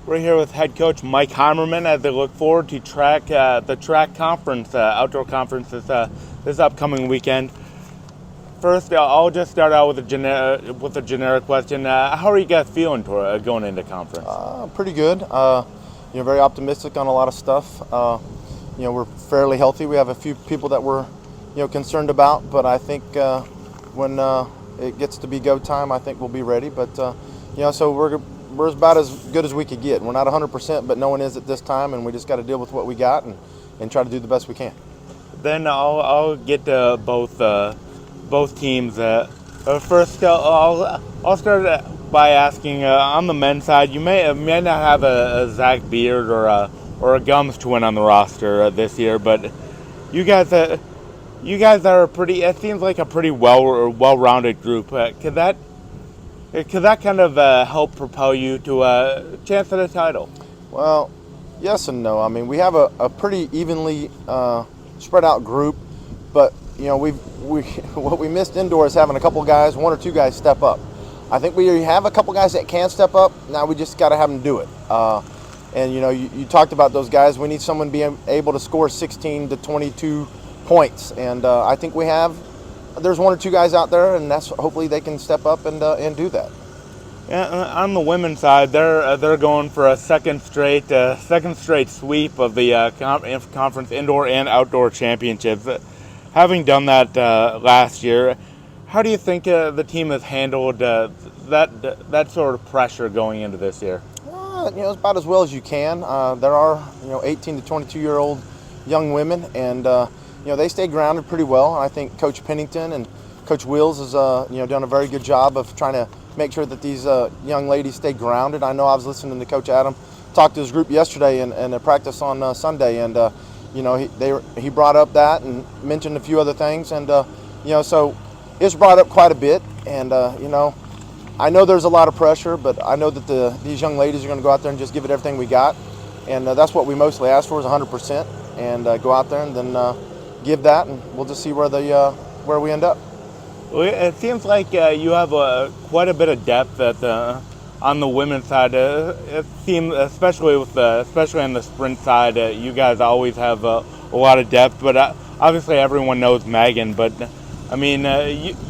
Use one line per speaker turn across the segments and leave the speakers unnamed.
We're here with head coach Mike Heimerman as they look forward to the track conference, outdoor conference this upcoming weekend. First, I'll just start out with a generic question. How are you guys feeling going into conference?
Pretty good. Very optimistic on a lot of stuff. We're fairly healthy. We have a few people that we're, concerned about, but I think when it gets to be go time, I think we'll be ready. But so we're about as good as we could get. We're not 100%, but no one is at this time, and we just got to deal with what we got and try to do the best we can.
Then I'll get to both teams. First, I'll start by asking on the men's side. You may not have a Zach Beard or a Gums twin on the roster this year, but you guys are pretty. It seems like a pretty well-rounded group. Could that kind of help propel you to a chance at a title?
Well, yes and no. I mean, we have a pretty evenly spread out group, but what we missed indoor is having a couple guys, one or two guys, step up. I think we have a couple guys that can step up. Now we just got to have them do it. And you talked about those guys. We need someone being able to score 16 to 22 points, and I think we have. There's one or two guys out there, and that's hopefully they can step up and do that.
Yeah, on the women's side, they're going for a second straight sweep of the conference indoor and outdoor championships. Having done that last year, how do you think the team has handled that sort of pressure going into this year?
It's about as well as you can. There are 18 to 22-year-old young women, and they stay grounded pretty well. I think Coach Pennington and Coach Wills has done a very good job of trying to make sure that these young ladies stay grounded. I know I was listening to Coach Adam talk to his group yesterday and practice on Sunday, and he brought up that and mentioned a few other things, and so it's brought up quite a bit. And I know there's a lot of pressure, but I know that these young ladies are going to go out there and just give it everything we got, and that's what we mostly ask for is 100%, and go out there and then give that, and we'll just see where we end up.
Well, it seems like you have quite a bit of depth on the women's side. It seems, especially on the sprint side, you guys always have a lot of depth. But obviously, everyone knows Megan. But I mean,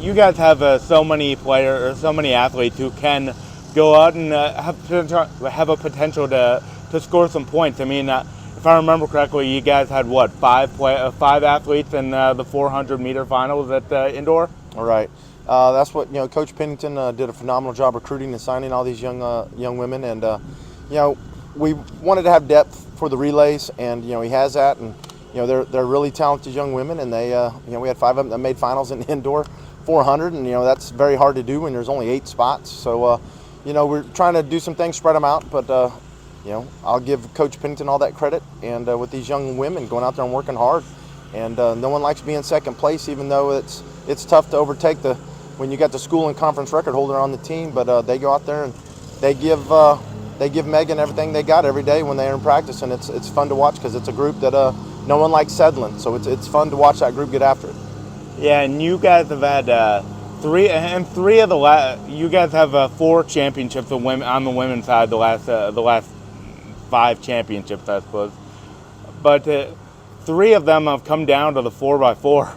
you guys have so many players, or so many athletes who can go out and have a potential to score some points. I mean, if I remember correctly, you guys had five athletes in the 400-meter finals at indoor.
All right. That's what Coach Pennington did a phenomenal job recruiting and signing all these young women, and we wanted to have depth for the relays, and he has that, and they're really talented young women, and they we had 5 of them that made finals in indoor 400, and that's very hard to do when there's only 8 spots. So we're trying to do some things, spread them out, but I'll give Coach Pennington all that credit, and with these young women going out there and working hard, and no one likes being second place, even though it's tough to overtake when you got the school and conference record holder on the team. But they go out there and they give Megan everything they got every day when they're in practice, and it's fun to watch because it's a group that no one likes settling. So it's fun to watch that group get after it.
Yeah, and you guys have had you guys have 4 championships on the women's side the last 5 championships, I suppose. But 3 of them have come down to the 4x4.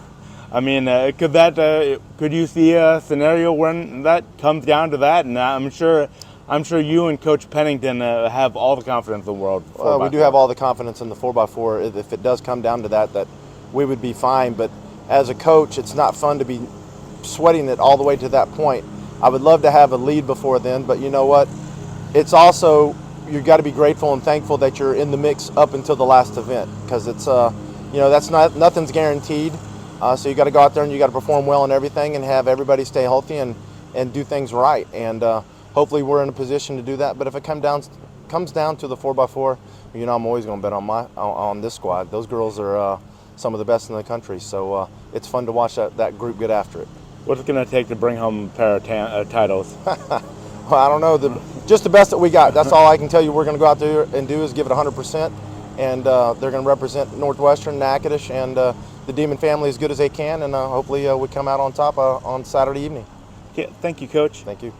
I mean, could you see a scenario when that comes down to that? And I'm sure you and Coach Pennington have all the confidence in the world.
We do have all the confidence in the 4x4. If it does come down to that we would be fine. But as a coach, it's not fun to be sweating it all the way to that point. I would love to have a lead before then, but you know what? It's also, you've got to be grateful and thankful that you're in the mix up until the last event, because it's nothing's guaranteed. So you got to go out there and you got to perform well in everything and have everybody stay healthy and do things right. And hopefully we're in a position to do that. But if it comes down to the 4x4, I'm always going to bet on this squad. Those girls are some of the best in the country. So it's fun to watch that group get after it.
What's it going to take to bring home a pair of titles?
Well, I don't know. Just the best that we got. That's all I can tell you. We're going to go out there and do is give it 100%. And they're going to represent Northwestern, Natchitoches, and the Demon family as good as they can, and hopefully we come out on top on Saturday evening.
Yeah, thank you, Coach.
Thank you.